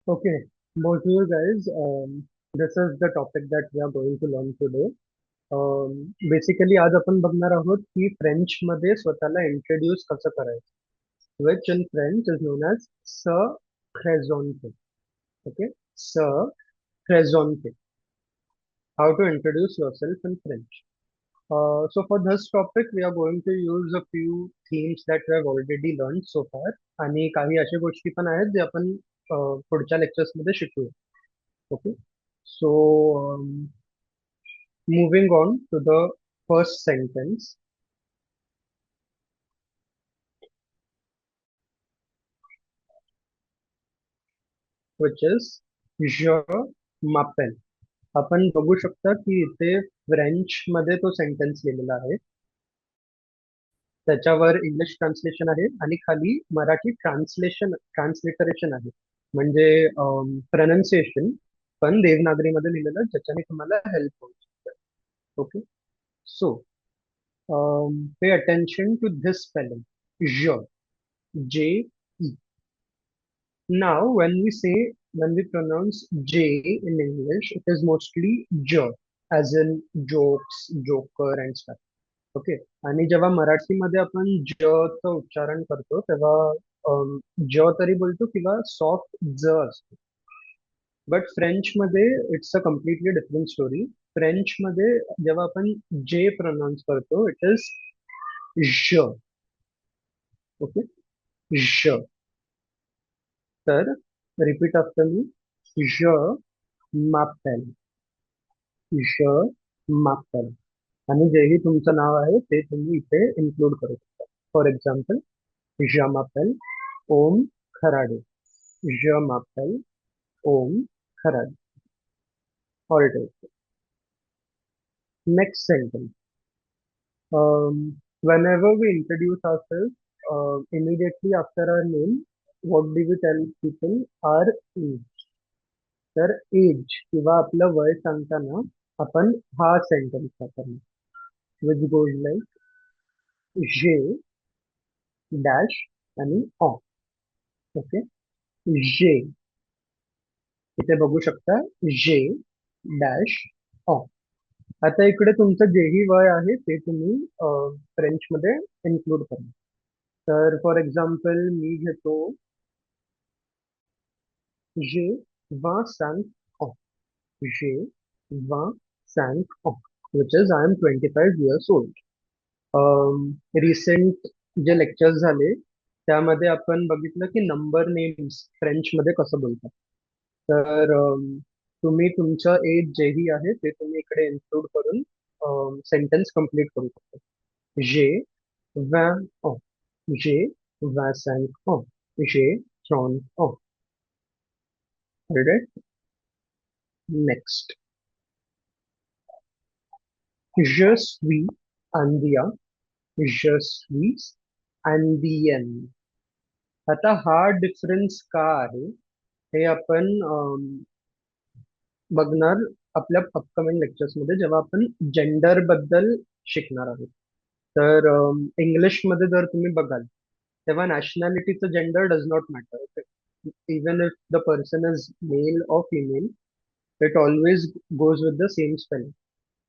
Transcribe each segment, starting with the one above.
Okay, both you guys, this is the topic that we are going to learn today. Basically आज आपण बघणार आहोत की French मध्ये स्वतःला इंट्रोड्यूस कसं करायचं, which in French is known as स प्रेझोन्टे. ओके, स प्रेझोन्टे. How to introduce yourself in French. So for this topic, we are going to use a few themes that we have already learned so far. आणि काही अशा गोष्टी पण आहेत जे आपण पुढच्या लेक्चर्स मध्ये शिकूया. Okay. So, moving on to the first sentence, which is Je m'appelle. आपण बघू शकता की इथे फ्रेंच मध्ये तो सेंटेन्स लिहिलेला आहे. त्याच्यावर इंग्लिश ट्रान्सलेशन आहे आणि खाली मराठी ट्रान्सलिटरेशन आहे. म्हणजे प्रोनाउन्सिएशन पण देवनागरीमध्ये लिहिलेलं ज्याच्याने तुम्हाला हेल्प होऊ शकते. Okay. So pay attention to this spelling. ज, J, E. Now, when we pronounce J in English, it is mostly J, as in jokes, joker and stuff. Okay. आणि जेव्हा मराठीमध्ये आपण ज चं उच्चारण करतो तेव्हा ज तरी बोलतो किंवा सॉफ्ट ज असतो. बट फ्रेंच मध्ये it's a completely different story. French मध्ये जेव्हा आपण जे प्रोनाउन्स करतो इट इज ज. ओके, ज. तर रिपीट आफ्टर मी. ज m'appelle. ज m'appelle. आणि जेही तुमचं नाव आहे ते तुम्ही इथे इन्क्लूड करू शकता. For example, je m'appelle Om Kharade. je m'appelle Om Kharade. Or it is. Next sentence. Whenever we introduce ourselves, immediately after our name, what do we tell people? Our age. तर एज किंवा आपलं वय सांगताना आपण हा सेंटेन्स वापरणार, विच गोज लाईक जे dash आणि ऑ. ओके. जे, इथे बघू शकता जे डॅश ऑ. आता इकडे तुमचं जेही वय आहे ते तुम्ही फ्रेंच मध्ये इन्क्लूड करा. तर फॉर एक्झाम्पल मी घेतो जे 25 ans. J'ai 25 ans, which is I am 25 years old. Recent जे लेक्चर्स झाले त्यामध्ये आपण बघितलं की नंबर नेम्स फ्रेंच मध्ये कसं बोलतात. तर तुम्ही तुमचं एज जेही आहे ते तुम्ही इकडे इन्क्लूड करून सेंटेन्स कंप्लीट करू शकता. जे 20 ans. जे 25 ans. जे 30 ans. Right? Next. Je suis Andia. Je suis Andean. आता हा डिफरन्स का आहे हे आपण बघणार आपल्या अपकमिंग लेक्चर्स मध्ये जेव्हा आपण जेंडर बद्दल शिकणार आहोत. तर इंग्लिश मध्ये जर तुम्ही बघाल तेव्हा नॅशनॅलिटीचं gender does not matter. Okay, even if the person is male और female it always goes with the same spelling.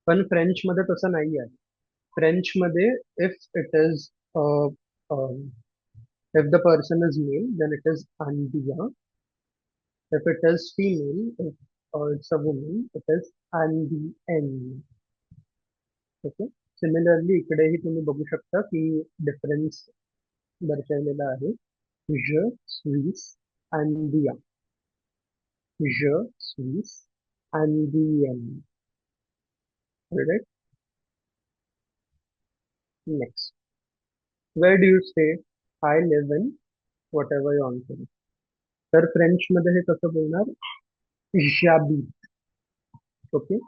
पण फ्रेंच मध्ये तसं नाही आहे. फ्रेंच मध्ये if it is if the person is male then it is Andia. If it is female, if it's a woman, it is Andean. Okay. Similarly इकडेही तुम्ही बघू शकता की डिफरन्स दर्शवलेला आहे. ज स्वीस Andia. ज Swiss Andean. Right? Next. Where do you stay? I live in whatever you want to. तर French मध्ये हे कसं बोलणार? j'habite. Okay,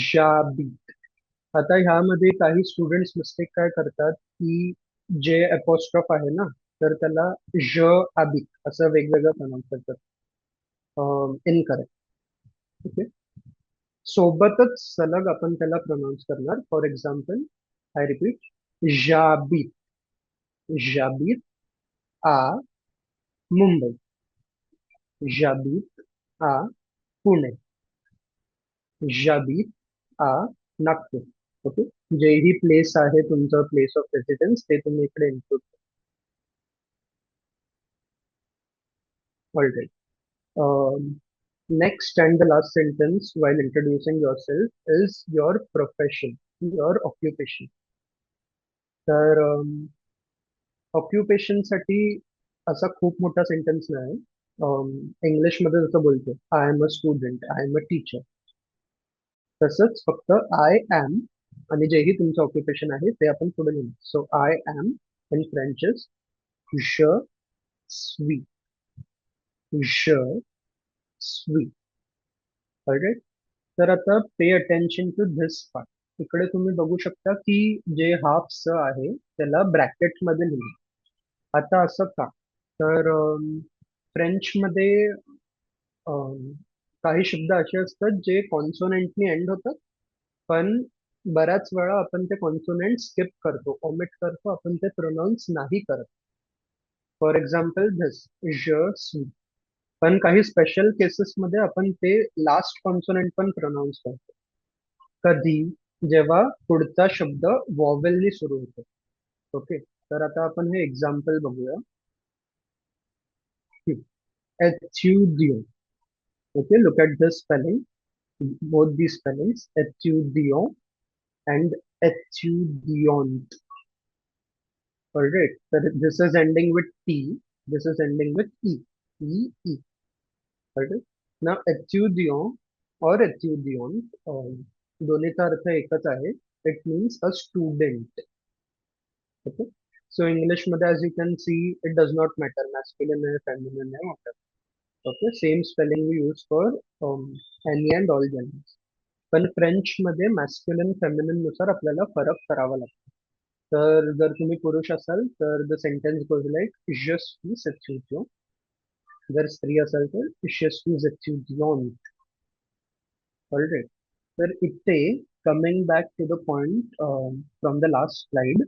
j'habite. आता ह्यामध्ये काही स्टुडंट्स मिस्टेक काय करतात की जे अपॉस्ट्रॉफ आहे ना तर त्याला ज अबिक असं वेगवेगळं प्रोनाऊन्स करतात. इनकरेक्ट. ओके. सोबतच सलग आपण त्याला प्रोनाऊन्स करणार. For example, I repeat, j'habite. j'habite आ Mumbai. j'habite à Pune, j'habite à Nagpur. Okay. जेही प्लेस आहे तुमचं प्लेस ऑफ रेसिडेन्स ते तुम्ही इकडे include. Alright. Next and the last sentence while introducing yourself is your profession, your occupation. तर ऑक्युपेशन साठी असा खूप मोठा सेंटेन्स नाही. इंग्लिशमध्ये जसं बोलतो I am a student, I am a teacher, तसंच फक्त आय एम आणि जेही तुमचं ऑक्युपेशन आहे ते आपण पुढे लिहू. So I am in French is je suis, je suis. Alright? तर आता pay attention to this part. इकडे तुम्ही बघू शकता की जे हाफ स आहे त्याला ब्रॅकेट मध्ये लिहिलं. आता असं का? तर फ्रेंचमध्ये काही शब्द असे असतात जे कॉन्सोनंटनी एंड होतात, पण बऱ्याच वेळा आपण ते कॉन्सोनंट स्किप करतो, ओमिट करतो, आपण ते प्रोनाऊन्स नाही करत. फॉर एक्झाम्पल धिस ज सू. पण काही स्पेशल केसेसमध्ये आपण ते लास्ट कॉन्सोनंट पण प्रोनाऊन्स करतो. कधी? जेव्हा पुढचा शब्द वॉवेलनी सुरू होतो. ओके. तर आता आपण हे एक्झाम्पल बघूया. एथ्युडिओ. Okay, look at this spelling, both these spellings, etudiant and etudiant. All right, so this is ending with T, this is ending with E, E, E. All right. Now, etudiant or etudiant, दोन्हीचा अर्थ एकच आहे. It means a student. Okay. So, English मध्ये as you can see, it does not matter, masculine or feminine or whatever. Okay, same spelling we use for any and all genders. पण French मध्ये मॅस्क्युलिन feminine नुसार आपल्याला फरक करावा लागतो. तर जर तुम्ही पुरुष असाल तर the sentence goes like je suis étudiant. जर स्त्री असाल तर je suis étudiante. ऑलराईट. तर इथे coming back to the point from the last slide,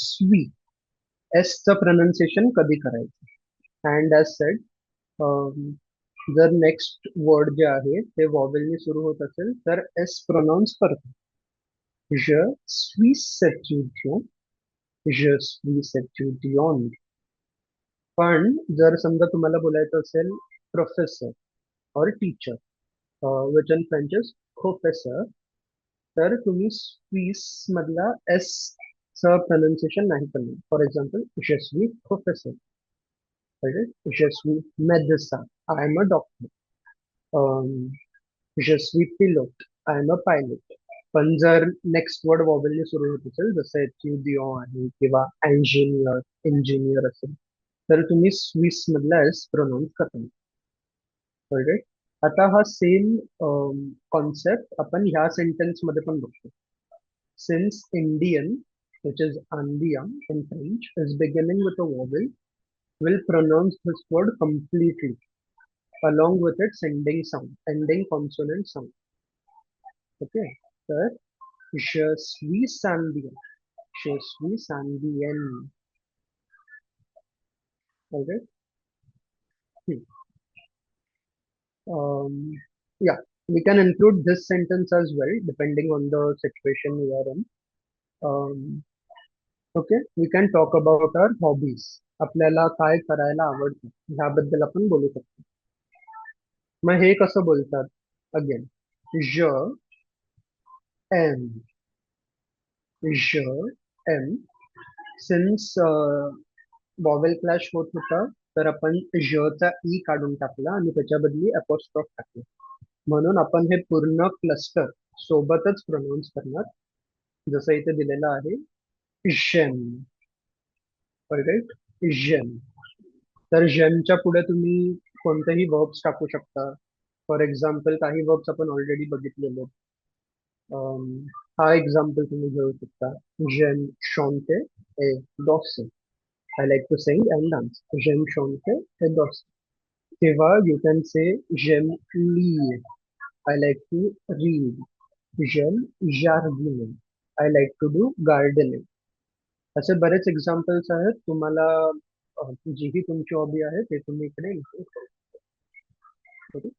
स्वी एस चं प्रोनाउन्सिएशन कधी करायचं? अँड ॲज सेड, जर नेक्स्ट वर्ड जे आहे ते वॉवेलनी सुरू होत असेल तर एस प्रोनाऊन्स करतो. Je suis étudiant, je suis étudiante. पण जर समजा तुम्हाला बोलायचं असेल प्रोफेसर और teacher, which in French is professor, तर तुम्ही स्वीस मधला एस च प्रोनाउन्सिएशन नाही करणार. For example je suis professor, je suis médecin, I am a doctor. Je suis pilote, I am a pilot. पण जर नेक्स्ट वर्ड वॉवेलने सुरू होत असेल जसं एच्युडिओ आहे किंवा इंजिनियर, इंजिनियर असेल, तर तुम्ही स्विस मधला एस प्रोनाऊन्स करता. राईट. आता हा सेम कॉन्सेप्ट आपण ह्या सेंटेन्स मध्ये पण बघतो. Since Indian which is India in French is beginning with a vowel, will pronounce this word completely along with its ending sound, ending consonant sound. Okay. तर je suis Sambien. Je suis Sambienne. Okay. Hmm. Yeah, we can include this sentence as well depending on the situation we are in. Okay, we can talk about our hobbies. आपल्याला काय करायला आवडतं ह्याबद्दल आपण बोलू शकतो. मग हे कसं बोलतात? Again, je aime, je aime. Since vowel clash होत होता तर आपण ज चा ई काढून टाकला आणि त्याच्या बदली अपॉस्ट्रॉफ टाकला. म्हणून आपण हे पूर्ण क्लस्टर सोबतच प्रोनाऊन्स करणार, जसं इथे दिलेलं आहे जेम. राईट. जेम. तर जेमच्या पुढे तुम्ही कोणतेही वर्ब्स टाकू शकता. फॉर एक्झाम्पल काही वर्ब्स आपण ऑलरेडी बघितलेले. हा एक्झाम्पल तुम्ही घेऊ शकता. जेम शॉन्टे ए डॉसे. I like to sing and dance. J'aime chanter et danser. Tiva, you can say j'aime lire. I like to read. J'aime jardiner. I like to do gardening. असे बरेच examples आहेत. तुम्हाला जी ही तुमची हॉबी आहे ते तुम्ही इकडे इन्क्लूड करू.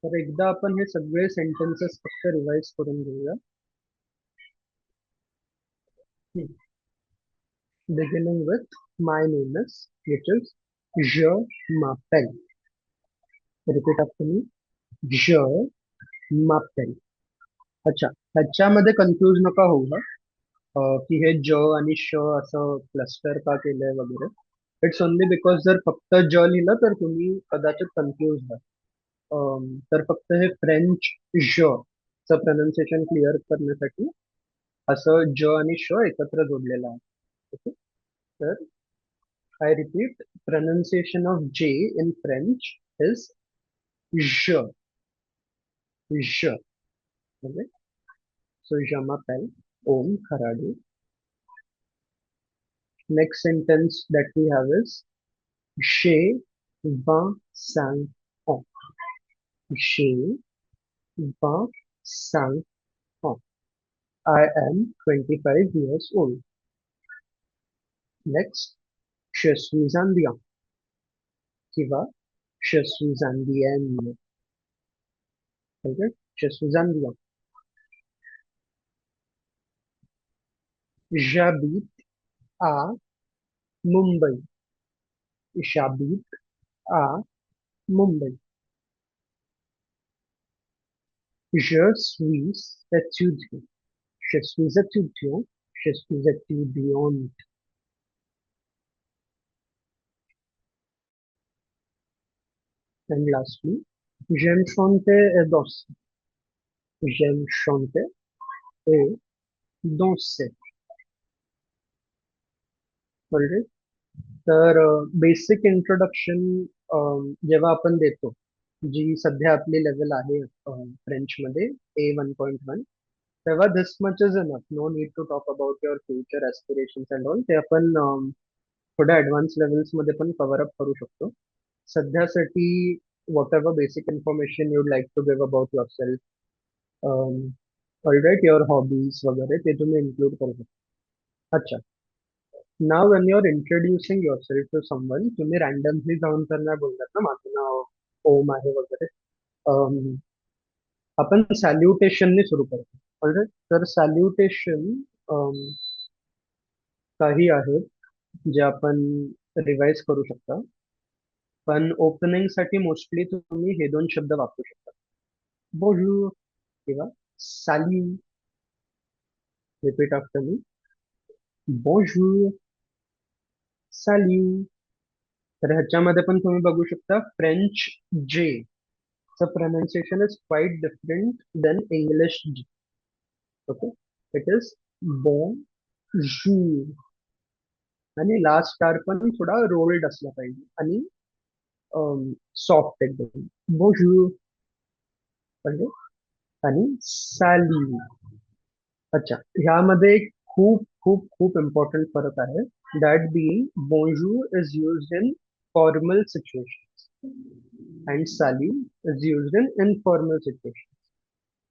तर एकदा आपण हे सगळे सेंटेन्सेस फक्त रिवाइज करून घेऊया. Beginning with my name is, which is Je m'appelle. Repeat after me. Je m'appelle. अच्छा, ह्याच्यामध्ये कन्फ्यूज नका होऊ हा. की हे ज आणि श असं क्लस्टर का केलंय वगैरे. इट्स ओनली बिकॉज जर फक्त ज लिहिलं तर तुम्ही कदाचित कन्फ्यूज व्हाल. तर फक्त हे फ्रेंच ज चं प्रोनाउन्सिएशन क्लिअर करण्यासाठी असं ज आणि श एकत्र जोडलेलं आहे. ओके. तर I repeat, pronunciation of J in French is je, je. Okay? So, je m'appelle Om Kharadi. Next sentence that we have is j'ai 25 ans. J'ai 25 ans. I am 25 years old. Next, je suis indien. Qui va? Je suis indienne. Okay? Je suis indien. J'habite à Mumbai. J'habite à Mumbai. Je suis étudiant. Je suis étudiant. Je suis étudiante. And lastly, j'aime chanter et danser. J'aime chanter et danser. Alright? तर basic introduction जेव्हा आपण देतो, जी सध्या आपली level आहे फ्रेंचमध्ये A1.1, तेव्हा this much is enough. No need to talk about your future aspirations and all. ते आपण थोड्या ॲडव्हान्स लेवल्समध्ये पण कव्हर अप करू शकतो. सध्यासाठी whatever basic information you'd like to give about yourself, alright, your hobbies वगैरे ते तुम्ही इन्क्लूड करू शकता. अच्छा, now when you're introducing yourself to someone, तुम्ही रँडमली जाऊन तर नाही बोलणार ना माझं नाव ओम आहे वगैरे. अम, आपण सॅल्युटेशनने सुरू करतो. ऑलराईट, तर सॅल्युटेशन काही आहेत जे आपण रिवाइज करू शकता. पण ओपनिंग साठी मोस्टली तुम्ही हे दोन शब्द वापरू शकता. बोजू किंवा साली. Repeat after me. बोजू, साली. तर ह्याच्यामध्ये पण तुम्ही बघू शकता फ्रेंच जे चं pronunciation is quite different than English G. Okay. It is बोजू. आणि लास्ट स्टार पण थोडा रोल्ड असला पाहिजे आणि सॉफ्ट एकदम. बोजू म्हणजे. आणि साली. अच्छा, ह्यामध्ये एक खूप खूप खूप इम्पॉर्टंट फरक आहे. दॅट बीइंग बोंजूर is used in formal situations and साली is used in informal situation.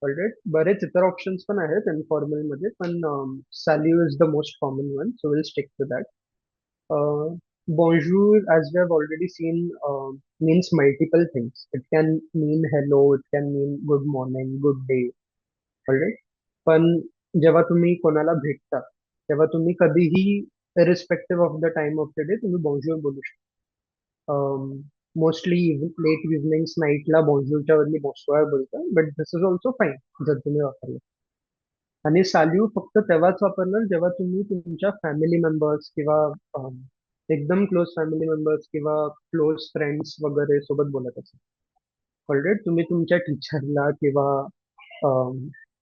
Alright, बरेच इतर ऑप्शन्स पण आहेत इनफॉर्मल मध्ये, पण साली is the most common one, so will stick to that. Bonjour, as we have already seen, means multiple things. It can mean hello, it can mean good morning, good day. Alright? पण जेव्हा तुम्ही कोणाला भेटता तेव्हा तुम्ही कधीही irrespective of the time of the day तुम्ही bonjour बोलू शकता. मोस्टली लेट इव्हनिंग्स नाईटला बॉन्जूरच्या बदली बॉन्सॉयर बोलतात, but this is also fine जर तुम्ही वापरलं. आणि साल्यू फक्त तेव्हाच वापरणार जेव्हा तुम्ही तुमच्या फॅमिली मेंबर्स किंवा एकदम क्लोज फॅमिली मेंबर्स किंवा क्लोज फ्रेंड्स वगैरे सोबत बोलत असाल. ऑलरेडी तुम्ही तुमच्या टीचरला किंवा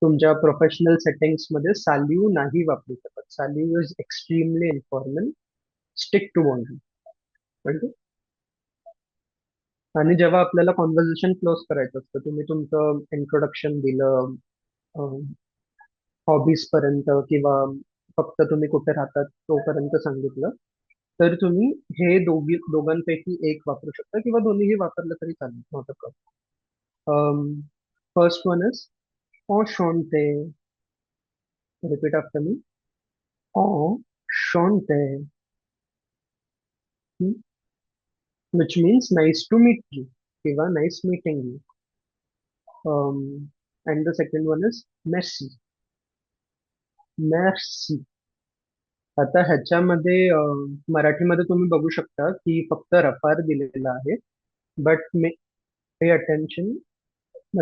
तुमच्या प्रोफेशनल सेटिंग्स मध्ये साल्यू नाही वापरू शकत. साल्यू is extremely informal. Stick to बॉन्ड्री. म्हणजे. आणि जेव्हा आपल्याला कॉन्व्हर्सेशन क्लोज करायचं असतं, तुम्ही तुमचं इंट्रोडक्शन दिलं हॉबीज पर्यंत किंवा फक्त तुम्ही कुठे राहतात तोपर्यंत सांगितलं, तर तुम्ही हे दोघांपैकी एक वापरू शकता किंवा दोन्हीही वापरलं तरी चालेल. Not a problem. First one is enchanté. Repeat after me. Enchanté. which means nice to meet you किंवा nice meeting you. And the second one is merci. Merci. आता ह्याच्यामध्ये मराठीमध्ये तुम्ही बघू शकता की फक्त रफार दिलेला आहे. बट पे अटेन्शन,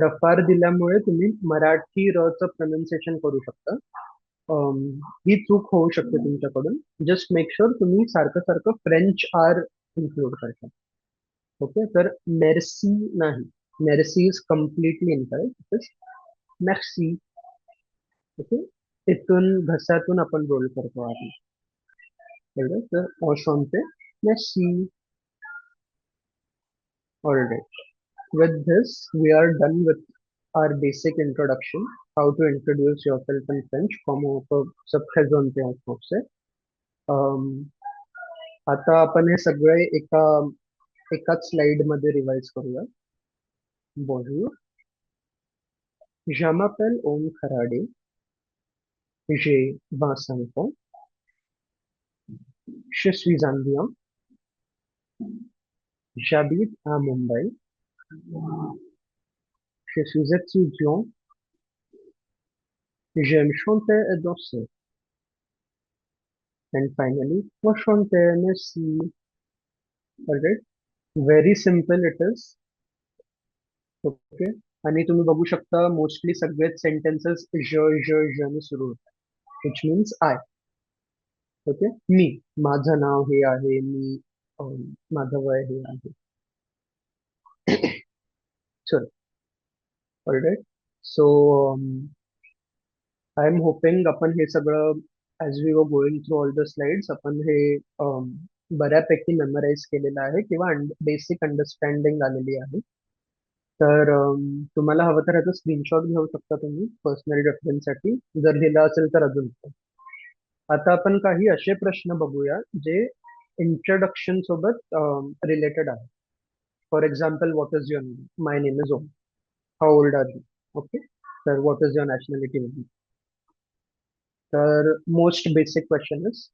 रफार दिल्यामुळे तुम्ही मराठी र चं प्रोनाउन्सिएशन करू शकता. अम, ही चूक होऊ शकते तुमच्याकडून. जस्ट मेक शुअर तुम्ही सारखं सारखं फ्रेंच आर इन्क्लूड करता. ओके, तर मेर्सी नाही. Mercy is completely incorrect. Mercy. Okay, इथून घसातून आपण रोल करतो आधी. कळलं? तर enchanté, merci. Alright. With this, we are done with our basic introduction, how to introduce yourself in French. Como तो सब है जानते हैं आप से. Um, आता आपण हे सगळे एकाच स्लाइड मध्ये रिवाइज करूया. Bonjour, je m'appelle Om Kharade, j'ai 25 ans, je suis indien, j'habite à Mumbai, je suis étudiant, j'aime chanter et danser. And finally, enchanté, merci. Alright, very simple it is. Okay, आणि तुम्ही बघू शकता mostly सगळेच sentences ज ने सुरू होतात, which means I. Okay, मी, माझं नाव हे आहे, मी, माझं वय हे आहे. चल, alright. So I am hoping आपण हे सगळं as we are going through all the slides आपण हे बऱ्यापैकी मेमराईज केलेलं आहे किंवा बेसिक अंडरस्टँडिंग आलेली आहे. तर तुम्हाला हवं तर ह्याचा स्क्रीनशॉट घेऊ शकता तुम्ही पर्सनल रेफरन्ससाठी, जर लिहिलं असेल तर अजून उत्तम. आता आपण काही असे प्रश्न बघूया जे इंट्रोडक्शन सोबत रिलेटेड आहे. For example, what is your name? My name is Om. How old are you? Okay, तर व्हॉट इज युअर नॅशनॅलिटी? तर most basic question is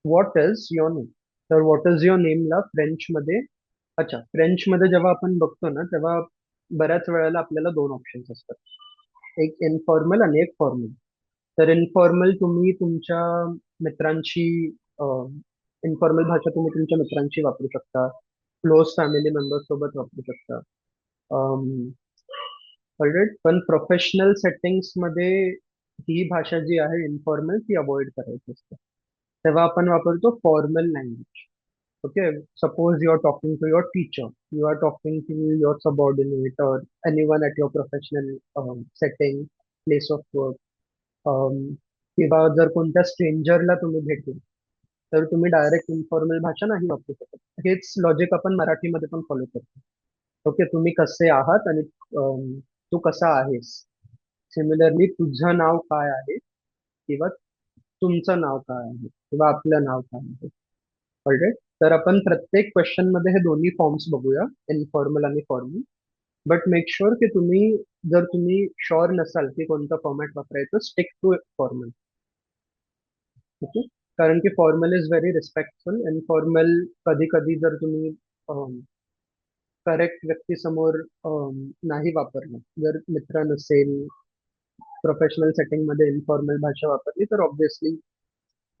what is your name. तर व्हॉट इज युअर नेमला फ्रेंचमध्ये, अच्छा, फ्रेंचमध्ये जेव्हा आपण बघतो ना तेव्हा बऱ्याच वेळेला आपल्याला दोन ऑप्शन्स असतात, एक इनफॉर्मल आणि एक फॉर्मल. तर इनफॉर्मल तुम्ही तुमच्या मित्रांशी, इनफॉर्मल भाषा तुम्ही तुमच्या मित्रांशी वापरू शकता, क्लोज फॅमिली मेंबर्स सोबत वापरू शकता. ऑलराईट, पण प्रोफेशनल सेटिंग्स मध्ये ही भाषा जी आहे इनफॉर्मल ती अवॉइड करायची असते. तेव्हा आपण वापरतो formal language. Okay, suppose you are talking to your teacher, you are talking to your subordinate or anyone at your professional setting, place of work. किंवा जर कोणत्या स्ट्रेंजरला तुम्ही भेटले तर तुम्ही डायरेक्ट इन्फॉर्मल भाषा नाही वापरू शकत. हेच लॉजिक आपण मराठीमध्ये पण फॉलो करतो. ओके, तुम्ही कसे आहात आणि तू कसा आहेस. सिमिलरली तुझं नाव काय आहे किंवा तुमचं नाव काय आहे किंवा आपलं नाव काय आहे. ऑलराईट, तर आपण प्रत्येक क्वेश्चन मध्ये हे दोन्ही फॉर्म्स बघूया, इनफॉर्मल आणि फॉर्मल. बट मेक शुअर की तुम्ही, जर तुम्ही शुअर नसाल की कोणता फॉर्मॅट वापरायचं, स्टिक टू फॉर्मल. ओके, कारण की formal is very respectful. Informal कधी कधी जर तुम्ही करेक्ट व्यक्तीसमोर नाही वापरलं, जर मित्र नसेल, प्रोफेशनल सेटिंग मध्ये इनफॉर्मल भाषा वापरली तर obviously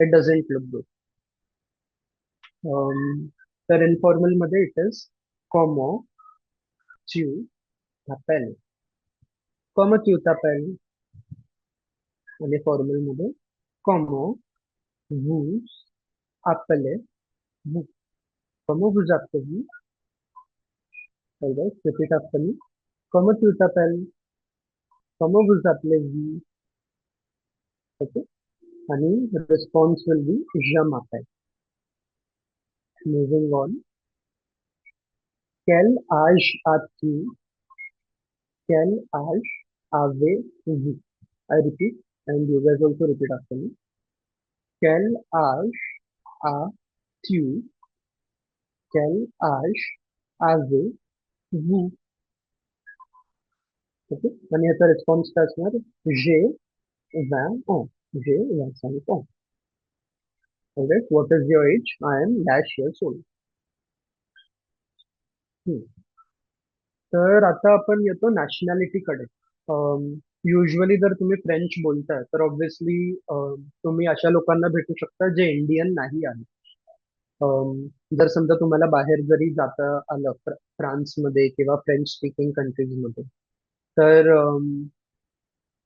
it doesn't look good. तर इनफॉर्मल मध्ये it is कॉमो tu t'appelles. Comment tu t'appelles? आणि फॉर्मल मध्ये comment vous appelez-vous. Comment vous appelez-vous? Alright, repeat after me. Comment tu t'appelles? Comment vous appelez-vous? Okay. And the response will be je m'appelle. Moving on. Quel âge as-tu? Quel âge avez-vous? I repeat, and you guys also repeat after me. Quel âge as-tu? Quel âge avez-vous? Okay. आणि याचा response काय असणार? J'ai 20 ans. J'ai 25 ans. Alright. What is your age? I am dash years old. हम्म. तर आता आपण येतो नॅशनॅलिटीकडे. Usually जर तुम्ही फ्रेंच बोलताय तर ऑब्व्हियसली तुम्ही अशा लोकांना भेटू शकता जे इंडियन नाही आहे. जर समजा तुम्हाला बाहेर जरी जाता आलं फ्रान्समध्ये किंवा फ्रेंच स्पीकिंग कंट्रीजमध्ये, तर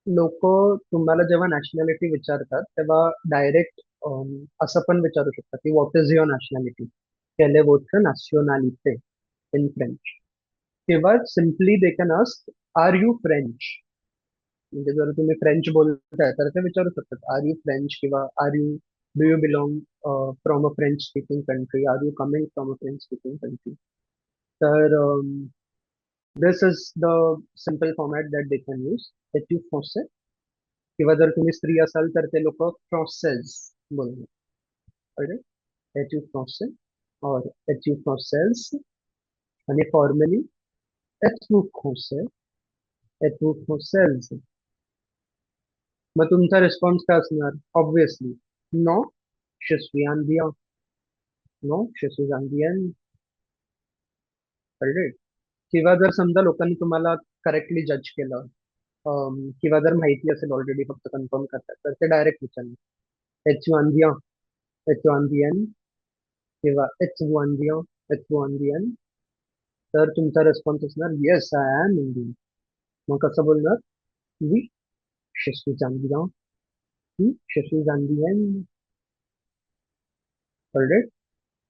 लोक तुम्हाला जेव्हा नॅशनॅलिटी विचारतात तेव्हा डायरेक्ट असं पण विचारू शकतात की what is your nationality, quelle est votre nationalité in French, किंवा simply they can ask are you French. म्हणजे जर तुम्ही फ्रेंच बोलताय तर ते विचारू शकतात आर यू फ्रेंच, किंवा are you do you belong from a French speaking country, are you coming from a French speaking country. तर this is the simple format that they can use. एच यू फ्रॉन्से, किंवा जर तुम्ही स्त्री असाल तर ते लोक फ्रॉन्सेस बोलतात. एच यू फ्रॉन्से और एच यू फ्रॉन्सेस. आणि फॉर्मली एच यू फ्रॉन्से, एच यू फ्रॉन्सेस. मग तुमचा रिस्पॉन्स काय असणार? ऑब्विसली नो, je suis indien. नो, je suis indien. कळले? किंवा जर समजा लोकांनी तुम्हाला करेक्टली जज केलं, किंवा जर माहिती असेल ऑलरेडी फक्त कन्फर्म करतात, तर ते डायरेक्ट विचारणार एच यू अंदियन, एच यू अंदियन, किंवा एच यू अंदियन, एच यू अंदियन. तर तुमचा रिस्पॉन्स असणार येस आय एम इंडियन. मग कसं बोलणार? वी, je suis indien. je suis indien. कळले?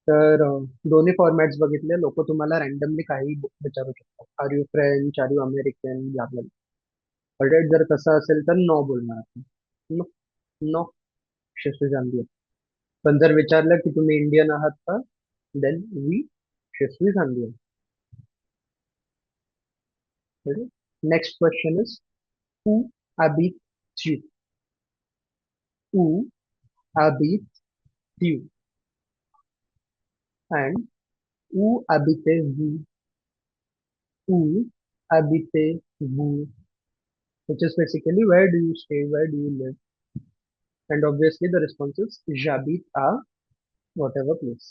तर दोन्ही फॉर्मॅट्स बघितले, लोक तुम्हाला रॅन्डमली काही विचारू शकतात. Are you French, are you American, blah. Alright, जर तसं असेल तर नो बोलणार आपण. नो, नो, शिशू जांभीय. पण जर विचारलं की तुम्ही इंडियन आहात का, देन वी, शिशू जांभीय. नेक्स्ट क्वेश्चन इज हु अबिट यू. हु अबिट यू एंड हु अबिटे वू. हु अबिटे वू, which is basically where do you stay, where do you live. And obviously the response is j'habite à whatever place.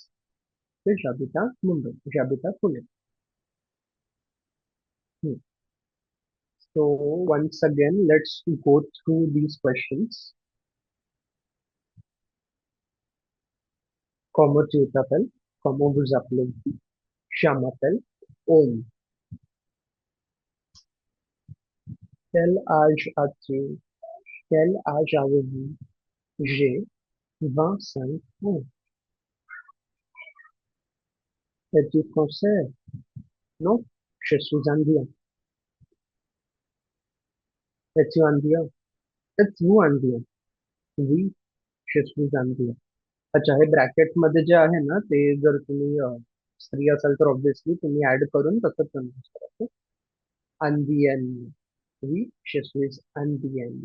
So j'habite à Mumbai, j'habite à Pune. Hmm. So once again, let's go through these questions. Comment tu t'appelles? Comment vous appelez-vous? Je m'appelle Om. Quel âge as-tu? Quel âge avez-vous? J'ai 25 ans. Es-tu français? Non, je suis indien. Es-tu indien? Es-tu indien? Oui, je suis indien. अच्छा, हे bracket मध्ये जे आहे ना, ते जर तुम्ही स्त्री असाल तर ऑब्व्हियसली तुम्ही ऍड करून तसंच कन्व्हर्स करायचं. अंदियन, वी, शिस्वीज अंदियन.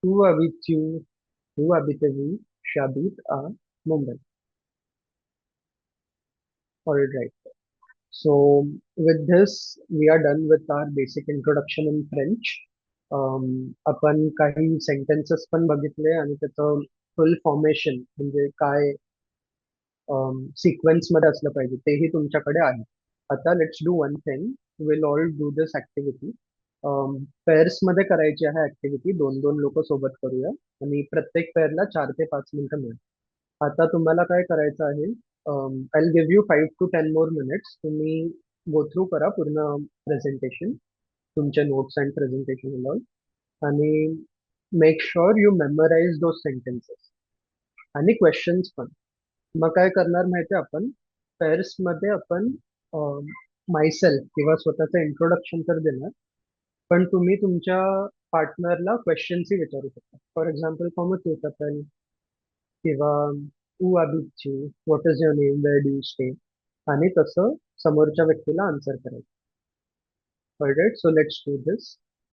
तू अभिच्यू, तू अभितवी, शाबित आ मुंबई. Alright. So with this, we are done with our basic introduction in French. आपण काही सेंटेन्सेस पण बघितले आणि त्याचं फुल फॉर्मेशन म्हणजे काय सिक्वेन्स मध्ये असलं पाहिजे तेही तुमच्याकडे आहे. आता let's do one thing. Will all do this activity. Pairs मध्ये करायची आहे ऍक्टिव्हिटी. दोन दोन लोक सोबत करूया आणि प्रत्येक पेअरला 4 ते 5 मिनिटं मिळेल. आता तुम्हाला काय करायचं आहे, I give you 5 to 10 more minutes. तुम्ही गो थ्रू करा पूर्ण प्रेझेंटेशन, तुमचे नोट्स अँड प्रेझेंटेशन, आणि make sure you memorise those sentences आणि क्वेश्चन्स पण. मग काय करणार माहिती आपण, पेअर्स मध्ये आपण मायसेल्फ किंवा स्वतःचं इंट्रोडक्शन तर देणार, पण तुम्ही तुमच्या पार्टनरला क्वेश्चन्सही विचारू शकता. फॉर एक्झाम्पल, कॉमर्स येत असेल, किंवा ऊ अभिची, what is your name, where do you stay, आणि तसं समोरच्या व्यक्तीला आन्सर करायचं. Alright, so let's do this.